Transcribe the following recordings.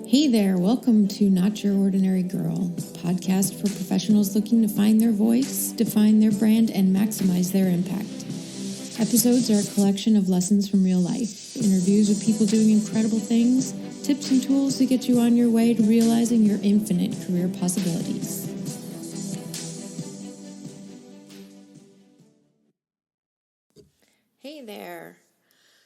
Hey there, welcome to Not Your Ordinary Girl, a podcast for professionals looking to find their voice, define their brand, and maximize their impact. Episodes are a collection of lessons from real life, interviews with people doing incredible things, tips and tools to get you on your way to realizing your infinite career possibilities. Hey there.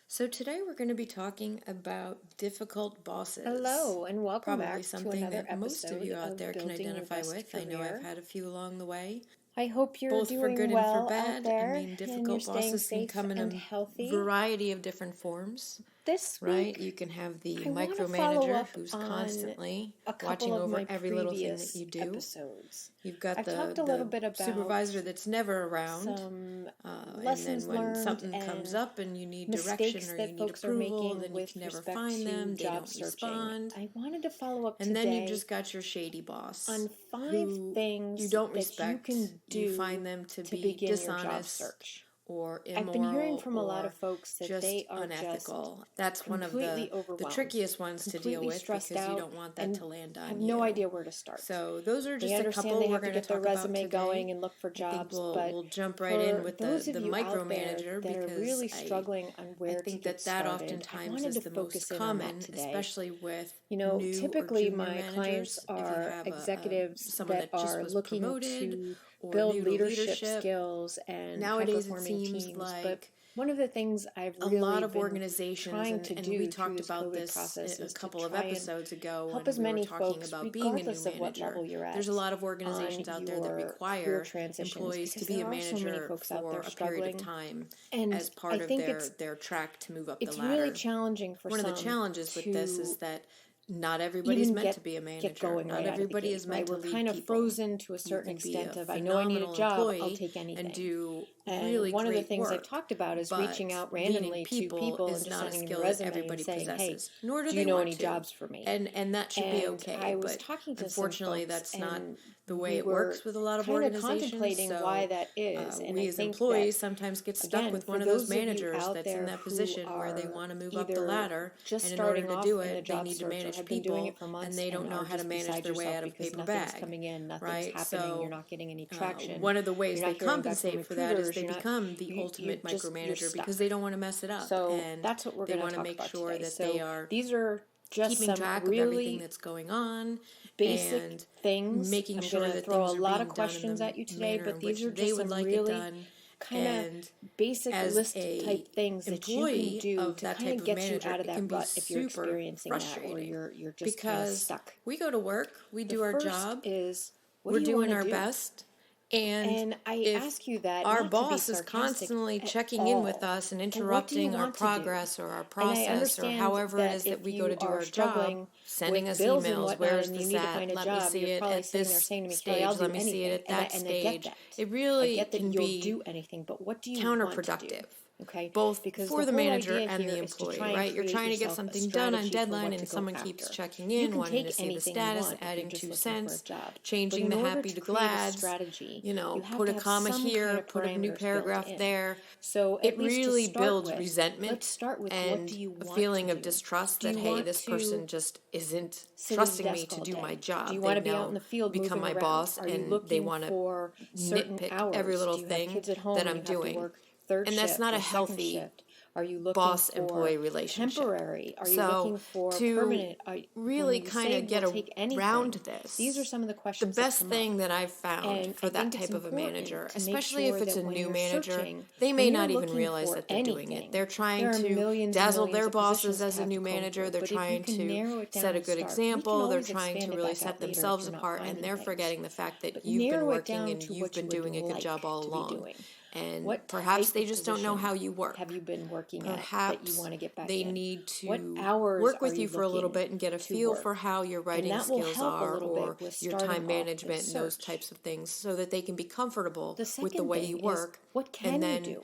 So today we're going to be talking about difficult bosses. Hello, and welcome Probably back to something another that most of you out there can Building Your identify Best with. I know Career. I've had a few along the way. I hope you're Both doing for good well and for bad. out there, I mean, and you're difficult staying bosses can safe come in and a healthy. variety of different forms. This Right? week, You can have the I wanna follow micromanager up who's on constantly a couple watching of over my every little thing that previous you do. episodes. You've got I've the talked a little bit about supervisor that's never around. some And lessons then when learned something and comes up and you need direction mistakes or you that need folks are approval, making then you with can never respect find to them, they job don't searching. respond. I wanted to follow up And today then you've just got your shady boss on 5 who things you don't that respect. you can do You find them to be begin your job dishonest search. or immoral. I've been hearing from a lot of or folks that just they are unethical. just That's one of completely the overwhelmed, trickiest ones to deal completely with stressed because you out, don't want that and to land on have you. no idea where to start. So those are just They a understand couple they we're have to going to get their talk about resume today. going and look for I think jobs, we'll but jump right in with those the of you out there micromanager that are because really struggling on where I to think get that started, I oftentimes wanted is to the focus most in on that common, today. especially with You know, new typically or junior my managers. clients If you are have executives someone that that just are was looking promoted to or build new to leadership leadership. skills and Nowadays it high-performing seems teams. like But one of the things I've a really lot of been organizations, trying to and do we through talked this about COVID this process a is to couple of try and episodes ago help when as we were many talking folks, about being a new regardless of what manager. level you're at, There's a lot of on organizations out there that your career require transitions, employees to because be a there are so many manager folks out for there a period of struggling. time And as part I of think their track to move up the it's ladder. really challenging for One of the some challenges with this is to that not everybody's even meant to be a get manager. going Not right out of the everybody gate, is meant right? to We're lead kind of people. frozen to a You certain can be extent a of, I know I need a phenomenal job, I'll employee take anything. and do And really one of the great things work, I've talked about is but reaching out leading randomly to people is and just not a sending them skill your that resume and everybody saying, hey, possesses, nor do they you know want any to. jobs for me? And that should be okay. I was but talking to unfortunately, some folks, that's not and the way we it were works with a lot of kind of organizations. contemplating So why that is. And we I as think employees that, sometimes get stuck again, with for one of those those of you managers out that's in there that who position where they are want to move up the either ladder, just and in order starting to off do in the it, they job need to search, or manage have been doing it people, for months, and they don't know are how to just manage beside their way yourself out of a because paper nothing's bag. coming in, nothing's Right? happening, So you're not getting any traction. one of the ways You're they not hearing back from compensate for that is recruiters, they you're not- become the you ultimate just, you're micromanager stuck. because they don't want to mess it up, So and that's what we're they going want to to talk make about sure today. that So they are these are just keeping some track of everything really that's going on basic and things. making I'm sure going to that throw things a are lot being of done in questions the at you today, manner but in these which are they just would some like it really done. kind of And basic as list a type things that you can employee do of to that kind type of of get you manager, out of it can that be rut if you're super experiencing that, or frustrating you're just kind of because stuck. we go to work, we The do our first job, is, what we're do you want doing to our do? best, and And I if ask you that our not to be boss is sarcastic constantly at checking in with all, us and but what do you interrupting our want to do? progress or our And I process or understand however it that is that if we go to you do are our job, struggling sending with us bills and emails, whatnot, where's and you this need to at? find a Let me job, see you're it probably at sitting there this saying to me, Kelly, I'll stage, do let me see it anything. at that And I get stage. that. It I really get that can you'll be do anything, but what do you want to do? counterproductive. Okay, Both because for the whole manager idea and here the is to employee, try and right? You're create trying to get yourself a something done on strategy for deadline what and to go someone after. keeps checking You in, can wanting to take see the anything you status, want if you're adding just 2 looking for a cents, job. But changing in the order happy to to create a glads, strategy, you know, you have put to a have comma some here, kind of put a new parameters built paragraph in. there. So It at least to really start builds with, resentment let's start with what and do you a want feeling to of do? distrust Do that, you hey, want this to person just isn't sit at a trusting me desk to all do my day? job. Do you They've want to be now out in the field become moving my around? boss Are you and they looking want to for certain nitpick hours? every little Do you have thing kids at home that and I'm you have to doing. work third And that's shift not or a second healthy shift? Are you looking boss-employee for relationship. temporary? Are you So looking for to permanent? really When you kind say of get we'll take around anything, this, these are some of the the questions best that come thing up. that I've found And for I that think it's type of a important manager, to make especially if sure it's that a when new you're manager, searching, they may when you're not even looking realize for that they're doing it. anything, They're trying there are to millions and dazzle millions their of bosses positions to as a have new to comb manager. through. They're But if you trying can to narrow it set down a and good start, we can example. They're always trying expand to it really back set out later if themselves you're not apart, and finding they're things. forgetting the fact that But you've been narrow it working down and to you've what been you would doing a good like job all to be along. doing. And What perhaps type they of just don't know position how you work. have you been working at that you Perhaps want to get back they in? need What to hours work are with you you for a little looking bit and get a to feel for work? how your And writing that will skills help a are little or bit with your starting time off the management and those search. types of things so that they can be comfortable The with the second way you thing is, work. what can And you then do?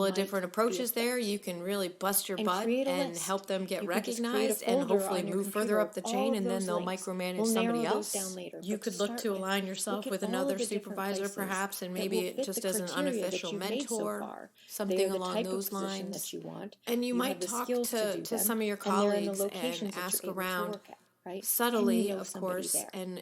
couple of different approaches there. You can really bust your butt and help them get recognized and hopefully move further up the chain, and then they'll micromanage somebody else. You could look to align yourself with another supervisor perhaps, and maybe it just as an unofficial mentor, something along those lines. And you might talk to some of your colleagues and ask around subtly, of course, and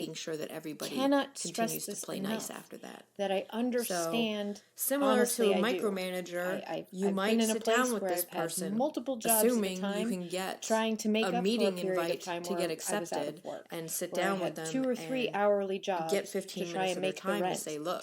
making sure that everybody cannot stress continues to this play enough, nice after that. that I understand. Similar honestly, to a I do. micromanager, you I've might been in a sit place down with where this I've had person, multiple jobs assuming at a time, you can get trying to make a up meeting for a period invite of time to where get I was out accepted of work, and sit where down I with had them 2 or 3 and hourly jobs get 15 to try minutes and of their make the time to rent say, look,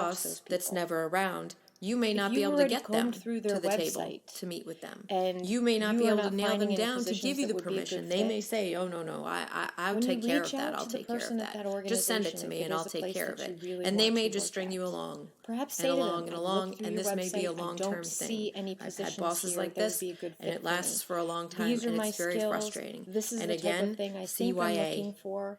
boss that's never around, you may not be able to get them to the table to meet with them. You may not be able to nail them down to give you the permission. They may say, oh, no, I'll take care of that. I'll take care of that. Just send it to me and I'll take care of it. And they may just string you along and along, and this may be a long-term thing. I've had bosses like this, and it lasts for a long time, and it's very frustrating. This is and the again, type of thing I think I'm CYA. looking for.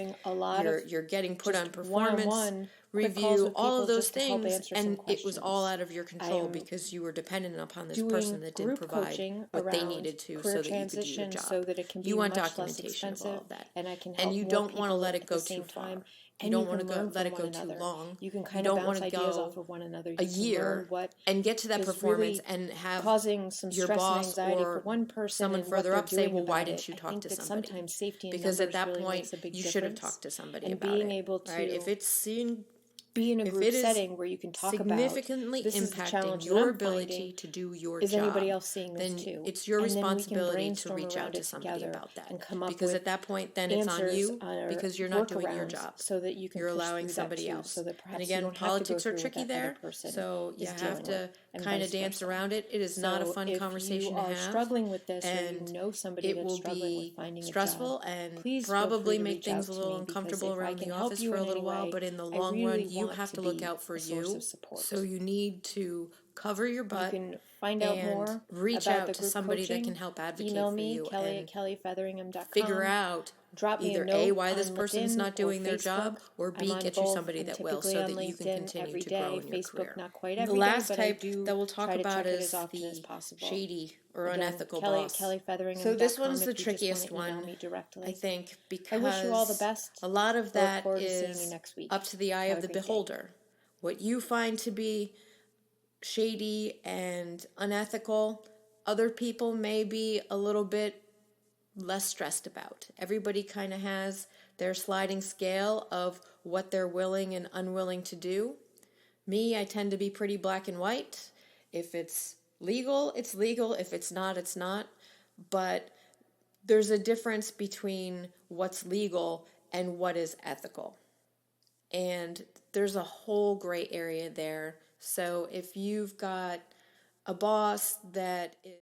you're getting put on performance review, all of those things, and it was all out of your control because you were dependent upon this person that didn't provide what they needed to so that you could do your job. You want documentation of all of that, and you don't want to let it go too far. You don't want to let it go too long. You don't want to go a year and get to that performance and have your boss or someone further up say, well, why didn't you talk to somebody? Because at that point, you should have talked to somebody about it. Right? If it's seen be in a group setting where you can talk about significantly impacting your ability to do your job, is anybody else seeing this then too? it's your And then we can responsibility to brainstorm reach around out to it somebody together about that. and come up Because with at that point, then it's on answers you or because you're not doing your workarounds job. so that you can You're push allowing through somebody that too, else. so that perhaps And you again, don't have to go politics are through what tricky that other there, person so you is have dealing to with, and kind of vice dance versa. around it. It is not a So fun if conversation you to are have, struggling with this, or and you know somebody it that's will struggling with be finding a stressful job, and please feel probably free to make reach things out a to little me, because uncomfortable if I around the can help office you for a in any little while, way, but in the I long really run, you want have to to look be out for a source you. of support. So you need to cover your You butt can find out and more reach about out the to group somebody that coaching. can help advocate Email for me, you Kelly and at kellyfeatheringham.com. figure out Drop me a either note A, why this on person's LinkedIn not or doing their Facebook. job, or B, I'm on get you both. somebody I'm that will, typically so on that you can LinkedIn continue every to grow day. in your Facebook career. not quite The every day, last but I type do that we'll talk try to about check it is as often as the possible. shady or Again, unethical Kelly boss. at kellyfeatheringham.com So this one's the if you just trickiest want to email one, me directly. I think, I wish you all the because best. a lot of I look that forward to seeing you is next week. up to the eye Have of a the great day. beholder. What you find to be shady and unethical, other people may be a little bit less stressed about. Everybody kind of has their sliding scale of what they're willing and unwilling to do. Me, I tend to be pretty black and white. If it's legal, it's legal. If it's not, it's not. But there's a difference between what's legal and what is ethical. And there's a whole gray area there. So if you've got a boss that is